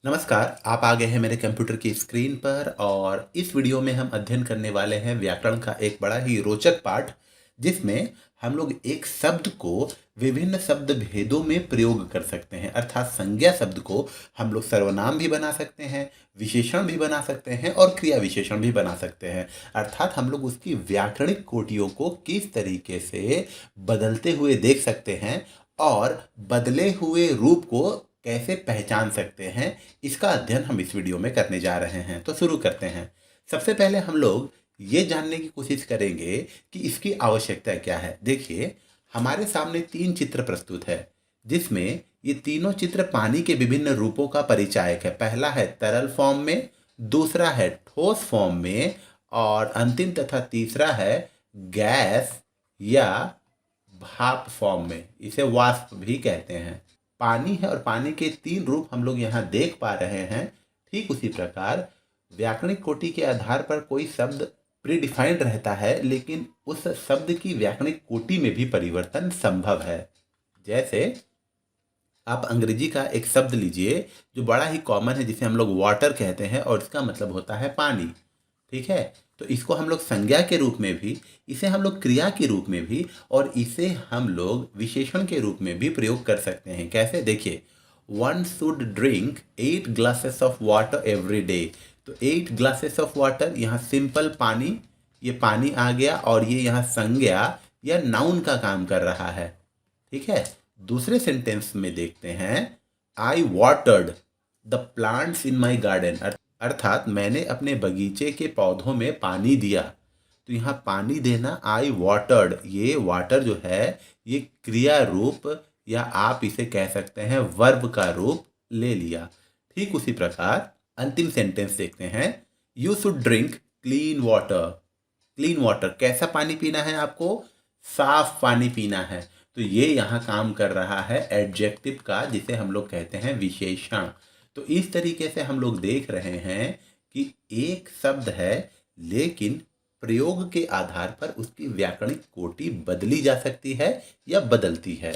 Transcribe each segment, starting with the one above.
नमस्कार, आप आ गए हैं मेरे कंप्यूटर की स्क्रीन पर और इस वीडियो में हम अध्ययन करने वाले हैं व्याकरण का एक बड़ा ही रोचक पाठ, जिसमें हम लोग एक शब्द को विभिन्न शब्द भेदों में प्रयोग कर सकते हैं। अर्थात संज्ञा शब्द को हम लोग सर्वनाम भी बना सकते हैं, विशेषण भी बना सकते हैं और क्रिया विशेषण भी बना सकते हैं। अर्थात हम लोग उसकी व्याकरणिक कोटियों को किस तरीके से बदलते हुए देख सकते हैं और बदले हुए रूप को कैसे पहचान सकते हैं, इसका अध्ययन हम इस वीडियो में करने जा रहे हैं। तो शुरू करते हैं। सबसे पहले हम लोग ये जानने की कोशिश करेंगे कि इसकी आवश्यकता क्या है। देखिए, हमारे सामने तीन चित्र प्रस्तुत है, जिसमें ये तीनों चित्र पानी के विभिन्न रूपों का परिचायक है। पहला है तरल फॉर्म में, दूसरा है ठोस फॉर्म में और अंतिम तथा तीसरा है गैस या भाप फॉर्म में। इसे वाष्प भी कहते हैं। पानी है और पानी के तीन रूप हम लोग यहाँ देख पा रहे हैं। ठीक उसी प्रकार व्याकरणिक कोटि के आधार पर कोई शब्द प्रीडिफाइंड रहता है, लेकिन उस शब्द की व्याकरणिक कोटि में भी परिवर्तन संभव है। जैसे आप अंग्रेजी का एक शब्द लीजिए जो बड़ा ही कॉमन है, जिसे हम लोग वाटर कहते हैं और इसका मतलब होता है पानी। ठीक है, तो इसको हम लोग संज्ञा के रूप में भी, इसे हम लोग क्रिया के रूप में भी और इसे हम लोग विशेषण के रूप में भी प्रयोग कर सकते हैं। कैसे, देखिए, one should drink 8 glasses of water every day. तो 8 ग्लासेस ऑफ वाटर, यहाँ सिंपल पानी, ये पानी आ गया और ये यहाँ संज्ञा या नाउन का काम कर रहा है। ठीक है, दूसरे सेंटेंस में देखते हैं, I watered the plants in my garden. अर्थात मैंने अपने बगीचे के पौधों में पानी दिया। तो यहाँ पानी देना, आई वाटर्ड, ये वाटर जो है ये क्रिया रूप या आप इसे कह सकते हैं वर्ब का रूप ले लिया। ठीक उसी प्रकार अंतिम सेंटेंस देखते हैं, you should drink clean water. Clean water, कैसा पानी पीना है आपको? साफ पानी पीना है। तो ये यहाँ काम कर रहा है एडजेक्टिव का, जिसे हम लोग कहते हैं विशेषण। तो इस तरीके से हम लोग देख रहे हैं कि एक शब्द है, लेकिन प्रयोग के आधार पर उसकी व्याकरणिक कोटि बदली जा सकती है या बदलती है।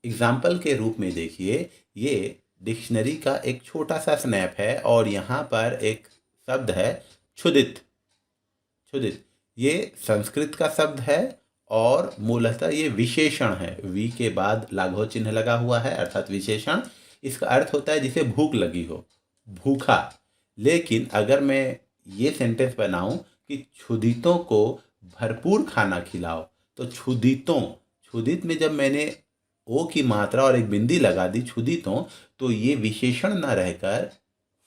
एग्जाम्पल के रूप में देखिए, ये डिक्शनरी का एक छोटा सा स्नैप है और यहाँ पर एक शब्द है क्षुदित। क्षुदित, ये संस्कृत का शब्द है और मूलतः ये विशेषण है। वी के बाद लाघव चिन्ह लगा हुआ है, अर्थात विशेषण। इसका अर्थ होता है जिसे भूख लगी हो, भूखा। लेकिन अगर मैं ये सेंटेंस बनाऊं कि क्षुदितों को भरपूर खाना खिलाओ, तो क्षुदितों, क्षुदित में जब मैंने ओ की मात्रा और एक बिंदी लगा दी, क्षुदितों, तो ये विशेषण न रहकर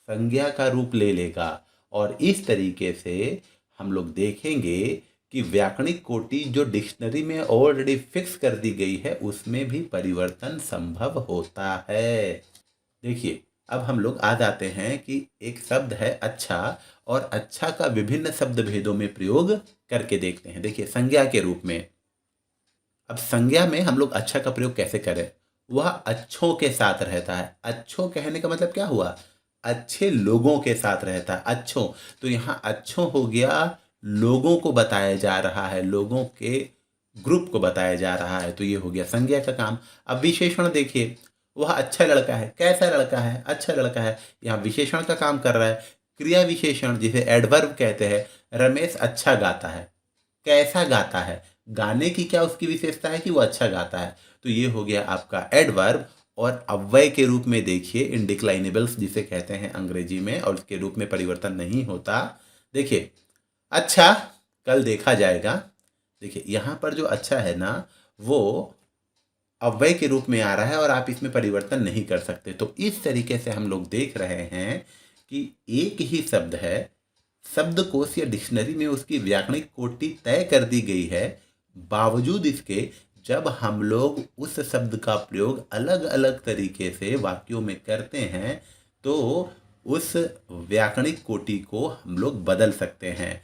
संज्ञा का रूप ले लेगा। और इस तरीके से हम लोग देखेंगे कि व्याकरणिक कोटि जो डिक्शनरी में ऑलरेडी फिक्स कर दी गई है, उसमें भी परिवर्तन संभव होता है। देखिए, अब हम लोग आ जाते हैं कि एक शब्द है अच्छा, और अच्छा का विभिन्न शब्द भेदों में प्रयोग करके देखते हैं। देखिए, संज्ञा के रूप में, अब संज्ञा में हम लोग अच्छा का प्रयोग कैसे करें? वह अच्छों के साथ रहता है। अच्छों कहने का मतलब क्या हुआ? अच्छे लोगों के साथ रहता है। अच्छों, तो यहाँ अच्छों हो गया, लोगों को बताया जा रहा है, लोगों के ग्रुप को बताया जा रहा है। तो ये हो गया संज्ञा का काम। अब विशेषण देखिए, वह अच्छा लड़का है। कैसा लड़का है? अच्छा लड़का है। यहाँ विशेषण का काम कर रहा है। क्रिया विशेषण, जिसे एडवर्ब कहते हैं, रमेश अच्छा गाता है। कैसा गाता है? गाने की क्या उसकी विशेषता है कि वो अच्छा गाता है। तो ये हो गया आपका एडवर्ब। और अव्यय के रूप में देखिए, इनडिक्लाइनेबल्स जिसे कहते हैं अंग्रेजी में, और उसके रूप में परिवर्तन नहीं होता। देखिए, अच्छा कल देखा जाएगा। देखिए, यहाँ पर जो अच्छा है ना, वो अव्यय के रूप में आ रहा है और आप इसमें परिवर्तन नहीं कर सकते। तो इस तरीके से हम लोग देख रहे हैं कि एक ही शब्द है, शब्दकोश या डिक्शनरी में उसकी व्याकरणिक कोटि तय कर दी गई है, बावजूद इसके जब हम लोग उस शब्द का प्रयोग अलग अलग तरीके से वाक्यों में करते हैं, तो उस व्याकरणिक कोटि को हम लोग बदल सकते हैं।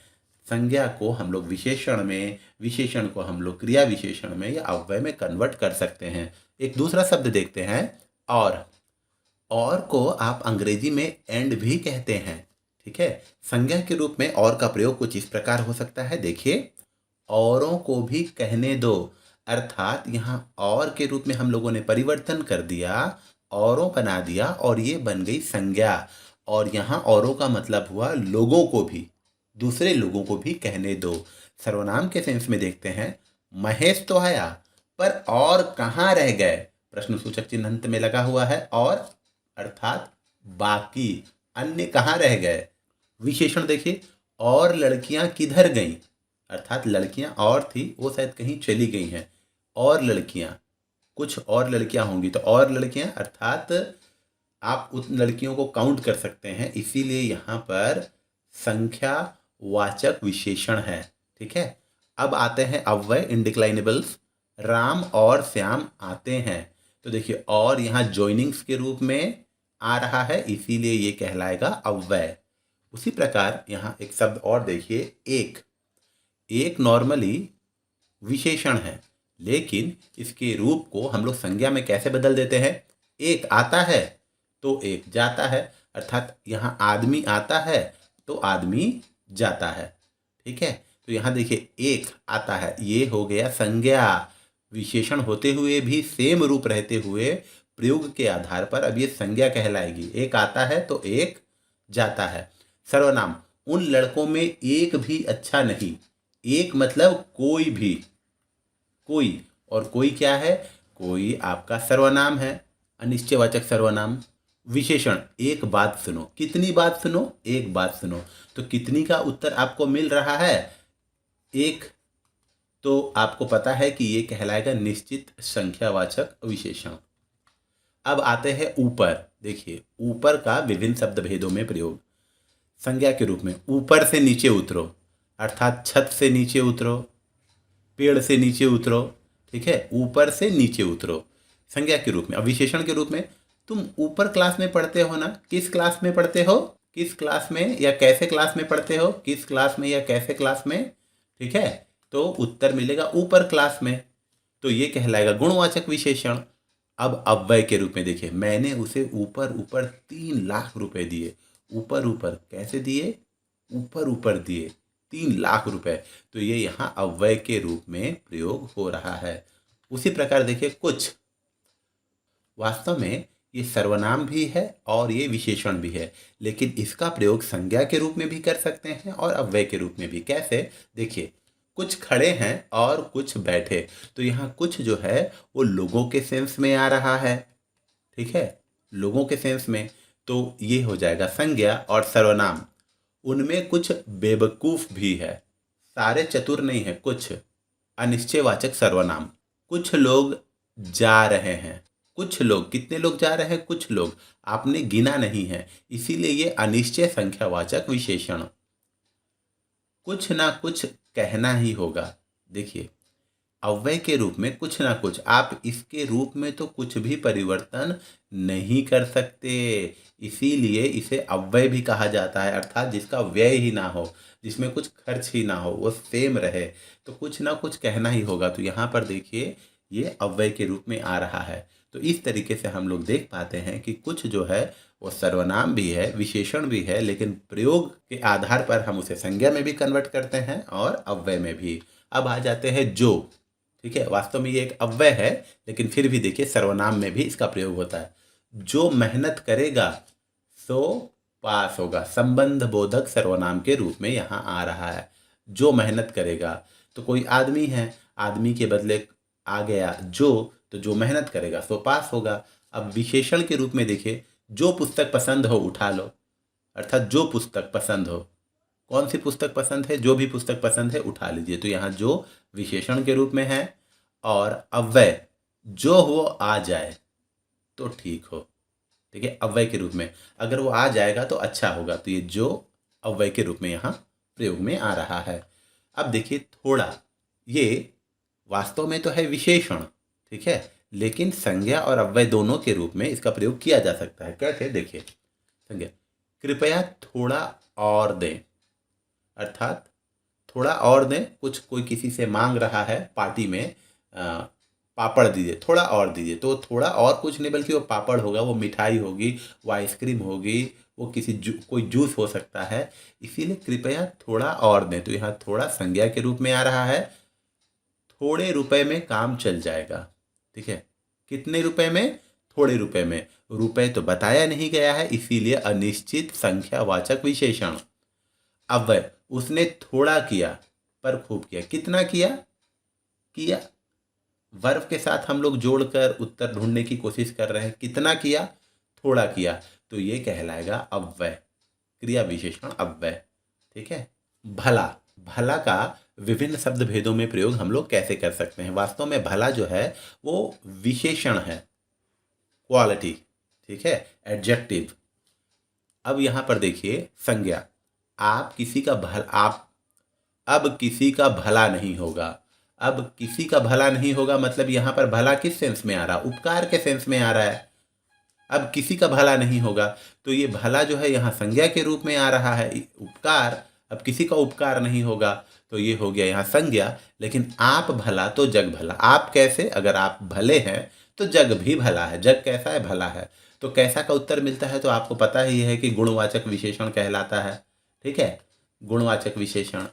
संज्ञा को हम लोग विशेषण में, विशेषण को हम लोग क्रिया विशेषण में या अव्यय में कन्वर्ट कर सकते हैं। एक दूसरा शब्द देखते हैं, और को आप अंग्रेजी में एंड भी कहते हैं। ठीक है, संज्ञा के रूप में और का प्रयोग कुछ इस प्रकार हो सकता है। देखिए, औरों को भी कहने दो। अर्थात यहाँ और के रूप में हम लोगों ने परिवर्तन कर दिया, औरों बना दिया और ये बन गई संज्ञा। और यहाँ औरों का मतलब हुआ लोगों को भी, दूसरे लोगों को भी कहने दो। सर्वनाम के सेंस में देखते हैं, महेश तो आया पर और कहाँ रह गए, प्रश्न सूचक चिन्ह अंत में लगा हुआ है, और अर्थात बाकी, अन्य कहाँ रह गए। विशेषण देखिए, और लड़कियां किधर गईं, अर्थात लड़कियां और थी वो शायद कहीं चली गई हैं। और लड़कियां, कुछ और लड़कियां होंगी, तो और लड़कियां अर्थात आप उन लड़कियों को काउंट कर सकते हैं, इसीलिए यहाँ पर संख्या वाचक विशेषण है। ठीक है, अब आते हैं अव्यय इंडिक्लाइनेबल्स। राम और श्याम आते हैं, तो देखिए और यहाँ जॉइनिंग्स के रूप में आ रहा है, इसीलिए ये कहलाएगा अव्यय। उसी प्रकार यहाँ एक शब्द और देखिए, एक। एक नॉर्मली विशेषण है, लेकिन इसके रूप को हम लोग संज्ञा में कैसे बदल देते हैं। एक आता है तो एक जाता है, अर्थात यहाँ आदमी आता है तो आदमी जाता है। ठीक है, तो यहाँ देखिए एक आता है, ये हो गया संज्ञा। विशेषण होते हुए भी सेम रूप रहते हुए प्रयोग के आधार पर अब ये संज्ञा कहलाएगी। एक आता है तो एक जाता है। सर्वनाम, उन लड़कों में एक भी अच्छा नहीं। एक मतलब कोई भी, कोई, और कोई क्या है, कोई आपका सर्वनाम है, अनिश्चयवाचक सर्वनाम। विशेषण, एक बात सुनो, कितनी बात सुनो, एक बात सुनो, तो कितनी का उत्तर आपको मिल रहा है, एक, तो आपको पता है कि ये कहलाएगा निश्चित संख्यावाचक विशेषण। अब आते हैं ऊपर। देखिए ऊपर का विभिन्न शब्द भेदों में प्रयोग। संज्ञा के रूप में, ऊपर से नीचे उतरो, अर्थात छत से नीचे उतरो, पेड़ से नीचे उतरो। ठीक है, ऊपर से नीचे उतरो संज्ञा के रूप में। अब विशेषण के रूप में, तुम ऊपर क्लास में पढ़ते हो ना, किस क्लास में पढ़ते हो, किस क्लास में या कैसे क्लास में पढ़ते हो, किस क्लास में या कैसे क्लास में। ठीक है, तो उत्तर मिलेगा ऊपर क्लास में, तो ये कहलाएगा गुणवाचक विशेषण। अब अव्यय के रूप में देखिए, मैंने उसे ऊपर ऊपर 3 लाख रुपए दिए। ऊपर ऊपर कैसे दिए, ऊपर ऊपर दिए 3 लाख रुपए, तो ये यहाँ अव्यय के रूप में प्रयोग हो रहा है। उसी प्रकार देखिए कुछ, वास्तव में ये सर्वनाम भी है और ये विशेषण भी है, लेकिन इसका प्रयोग संज्ञा के रूप में भी कर सकते हैं और अव्यय के रूप में भी। कैसे, देखिए कुछ खड़े हैं और कुछ बैठे, तो यहाँ कुछ जो है वो लोगों के सेंस में आ रहा है। ठीक है, लोगों के सेंस में, तो ये हो जाएगा संज्ञा और सर्वनाम। उनमें कुछ बेवकूफ भी है, सारे चतुर नहीं है, कुछ। अनिश्चयवाचक सर्वनाम, कुछ लोग जा रहे हैं, कुछ लोग, कितने लोग जा रहे हैं, कुछ लोग, आपने गिना नहीं है, इसीलिए ये अनिश्चय संख्यावाचक विशेषण। कुछ ना कुछ कहना ही होगा। देखिए अव्यय के रूप में कुछ ना कुछ, आप इसके रूप में तो कुछ भी परिवर्तन नहीं कर सकते, इसीलिए इसे अव्यय भी कहा जाता है, अर्थात जिसका व्यय ही ना हो, जिसमें कुछ खर्च ही ना हो, वो सेम रहे, तो कुछ ना कुछ कहना ही होगा। तो यहाँ पर देखिए ये अव्यय के रूप में आ रहा है। तो इस तरीके से हम लोग देख पाते हैं कि कुछ जो है वो सर्वनाम भी है, विशेषण भी है, लेकिन प्रयोग के आधार पर हम उसे संज्ञा में भी कन्वर्ट करते हैं और अव्यय में भी। अब आ जाते हैं जो। ठीक है, वास्तव में ये एक अव्यय है, लेकिन फिर भी देखिए सर्वनाम में भी इसका प्रयोग होता है। जो मेहनत करेगा सो पास होगा, संबंध बोधक सर्वनाम के रूप में यहाँ आ रहा है। जो मेहनत करेगा, तो कोई आदमी है, आदमी के बदले आ गया जो, तो जो मेहनत करेगा सो पास होगा। अब विशेषण के रूप में देखिए, जो पुस्तक पसंद हो उठा लो, अर्थात जो पुस्तक पसंद हो, कौन सी पुस्तक पसंद है, जो भी पुस्तक पसंद है उठा लीजिए, तो यहाँ जो विशेषण के रूप में है। और अव्यय, जो वो आ जाए तो ठीक हो। ठीक है, अव्यय के रूप में, अगर वो आ जाएगा तो अच्छा होगा, तो ये जो अव्यय के रूप में यहाँ प्रयोग में आ रहा है। अब देखिए थोड़ा, ये वास्तव में तो है विशेषण, ठीक है, लेकिन संज्ञा और अव्यय दोनों के रूप में इसका प्रयोग किया जा सकता है। कैसे, देखिए संज्ञा, कृपया थोड़ा और दें, अर्थात थोड़ा और दें, कुछ कोई किसी से मांग रहा है पार्टी में, पापड़ दीजिए, थोड़ा और दीजिए, तो थोड़ा और कुछ नहीं बल्कि वो पापड़ होगा, वो मिठाई होगी, वो आइसक्रीम होगी, वो कोई जूस हो सकता है, इसीलिए कृपया थोड़ा और दें, तो यहाँ थोड़ा संज्ञा के रूप में आ रहा है। थोड़े रुपए में काम चल जाएगा। ठीक है, कितने रुपए में, थोड़े रुपए में, रुपए तो बताया नहीं गया है, इसीलिए अनिश्चित संख्यावाचक विशेषण। अव्यय, उसने थोड़ा किया पर खूब किया। कितना किया? किया। वर्ब के साथ हम लोग जोड़कर उत्तर ढूंढने की कोशिश कर रहे हैं। कितना किया? थोड़ा किया। तो ये कहलाएगा अव्यय, क्रिया विशेषण अव्यय। ठीक है। भला, भला का विभिन्न शब्द भेदों में प्रयोग हम लोग कैसे कर सकते हैं? वास्तव में भला जो है वो विशेषण है, क्वालिटी। ठीक है, एडजेक्टिव। अब यहां पर देखिए संज्ञा। आप किसी का भला, आप अब किसी का भला नहीं होगा। अब किसी का भला नहीं होगा मतलब यहां पर भला किस सेंस में आ रहा? उपकार के सेंस में आ रहा है। अब किसी का भला नहीं होगा तो ये भला जो है यहाँ संज्ञा के रूप में आ रहा है। उपकार, अब किसी का उपकार नहीं होगा तो ये हो गया यहाँ संज्ञा। लेकिन आप भला तो जग भला। आप कैसे? अगर आप भले हैं तो जग भी भला है। जग कैसा है? भला है। तो कैसा का उत्तर मिलता है तो आपको पता ही है कि गुणवाचक विशेषण कहलाता है। ठीक है, गुणवाचक विशेषण।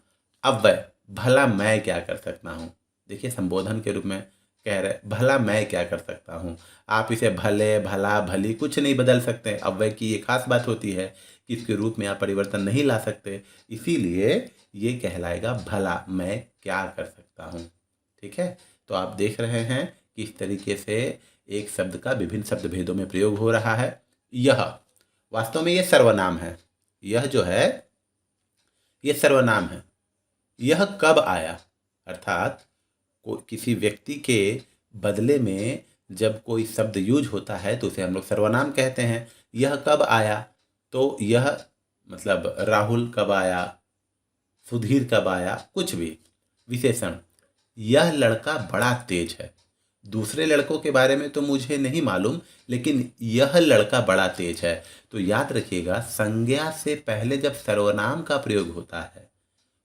अव्यय, भला मैं क्या कर सकता हूँ। देखिए संबोधन के रूप में कह रहे, भला मैं क्या कर सकता हूँ। आप इसे भले, भला, भली कुछ नहीं बदल सकते। अव्यय की ये खास बात होती है कि इसके रूप में आप परिवर्तन नहीं ला सकते, इसीलिए ये कहलाएगा भला मैं क्या कर सकता हूँ। ठीक है, तो आप देख रहे हैं कि इस तरीके से एक शब्द का विभिन्न शब्द भेदों में प्रयोग हो रहा है। यह, वास्तव में ये सर्वनाम है। यह जो है ये सर्वनाम है। यह कब आया, अर्थात किसी व्यक्ति के बदले में जब कोई शब्द यूज होता है तो उसे हम लोग सर्वनाम कहते हैं। यह कब आया, तो यह मतलब राहुल कब आया, सुधीर कब आया, कुछ भी। विशेषण, यह लड़का बड़ा तेज है। दूसरे लड़कों के बारे में तो मुझे नहीं मालूम, लेकिन यह लड़का बड़ा तेज है। तो याद रखिएगा संज्ञा से पहले जब सर्वनाम का प्रयोग होता है,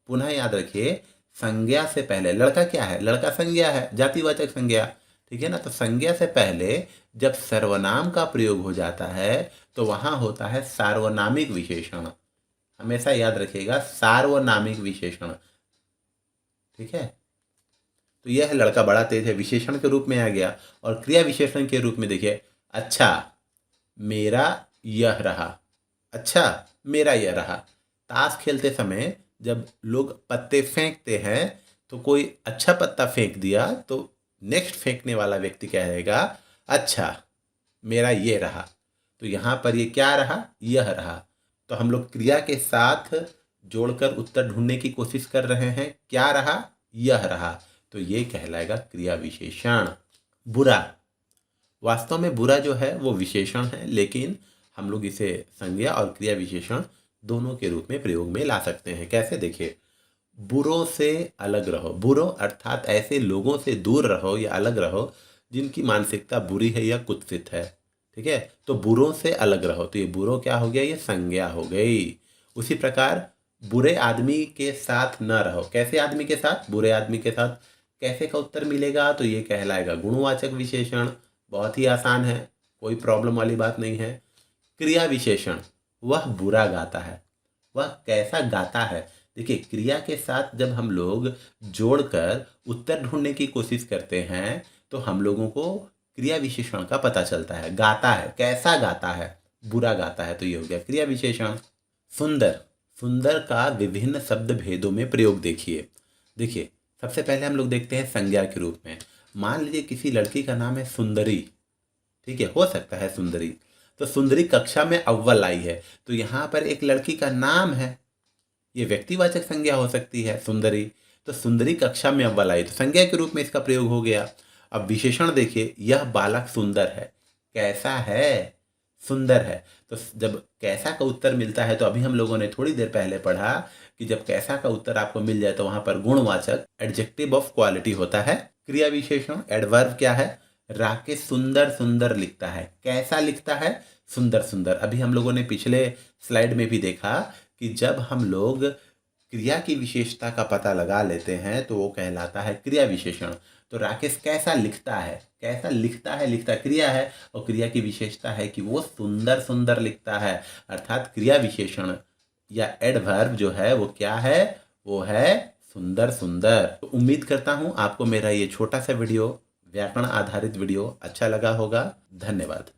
पुनः याद रखिए संज्ञा से पहले, लड़का क्या है? लड़का संज्ञा है, जातिवाचक संज्ञा। ठीक है ना, तो संज्ञा से पहले जब सर्वनाम का प्रयोग हो जाता है तो वहां होता है सार्वनामिक विशेषण। हमेशा याद रखिएगा सार्वनामिक विशेषण। ठीक है, तो यह लड़का बड़ा तेज है विशेषण के रूप में आ गया। और क्रिया विशेषण के रूप में देखिए, अच्छा मेरा यह रहा। अच्छा मेरा यह रहा। ताश खेलते समय जब लोग पत्ते फेंकते हैं तो कोई अच्छा पत्ता फेंक दिया तो नेक्स्ट फेंकने वाला व्यक्ति कहेगा अच्छा मेरा ये रहा। तो यहाँ पर ये क्या रहा? यह रहा। तो हम लोग क्रिया के साथ जोड़कर उत्तर ढूंढने की कोशिश कर रहे हैं। क्या रहा? यह रहा। तो ये कहलाएगा क्रिया विशेषण। बुरा, वास्तव में बुरा जो है वो विशेषण है, लेकिन हम लोग इसे संज्ञा और क्रिया विशेषण दोनों के रूप में प्रयोग में ला सकते हैं। कैसे? देखिए, बुरों से अलग रहो। बुरों अर्थात ऐसे लोगों से दूर रहो या अलग रहो जिनकी मानसिकता बुरी है या कुत्सित है। ठीक है, तो बुरों से अलग रहो। तो ये बुरों क्या हो गया? ये संज्ञा हो गई। उसी प्रकार बुरे आदमी के साथ न रहो। कैसे आदमी के साथ? बुरे आदमी के साथ। कैसे का उत्तर मिलेगा? तो ये कहलाएगा गुणवाचक विशेषण। बहुत ही आसान है, कोई प्रॉब्लम वाली बात नहीं है। क्रिया विशेषण, वह बुरा गाता है। वह कैसा गाता है? देखिए क्रिया के साथ जब हम लोग जोड़कर उत्तर ढूंढने की कोशिश करते हैं तो हम लोगों को क्रिया विशेषण का पता चलता है। गाता है, कैसा गाता है? बुरा गाता है। तो ये हो गया क्रिया विशेषण। सुंदर, सुंदर का विभिन्न शब्द भेदों में प्रयोग देखिए सबसे पहले हम लोग देखते हैं संज्ञा के रूप में। मान लीजिए किसी लड़की का नाम है सुंदरी। ठीक है, हो सकता है सुंदरी। तो सुंदरी कक्षा में अव्वल आई है, तो यहाँ पर एक लड़की का नाम है, ये व्यक्तिवाचक संज्ञा हो सकती है सुंदरी। तो सुंदरी कक्षा में अव्वल आई तो संज्ञा के रूप में इसका प्रयोग हो गया। अब विशेषण देखिए, यह बालक सुंदर है। कैसा है? सुंदर है। तो जब कैसा का उत्तर मिलता है, तो अभी हम लोगों ने थोड़ी देर पहले पढ़ा कि जब कैसा का उत्तर आपको मिल जाए तो वहां पर गुणवाचक एडजेक्टिव ऑफ क्वालिटी होता है। क्रिया विशेषण एडवर्ब क्या है? राकेश सुंदर सुंदर लिखता है। कैसा लिखता है? सुंदर सुंदर। अभी हम लोगों ने पिछले स्लाइड में भी देखा कि जब हम लोग क्रिया की विशेषता का पता लगा लेते हैं तो वो कहलाता है क्रिया विशेषण। तो राकेश कैसा लिखता है? कैसा लिखता है, लिखता क्रिया है, और क्रिया की विशेषता है कि वो सुंदर सुंदर लिखता है। अर्थात क्रिया विशेषण या एडवर्ब जो है वो क्या है? वो है सुंदर सुंदर। तो उम्मीद करता हूँ आपको मेरा ये छोटा सा वीडियो, व्याकरण आधारित वीडियो अच्छा लगा होगा। धन्यवाद।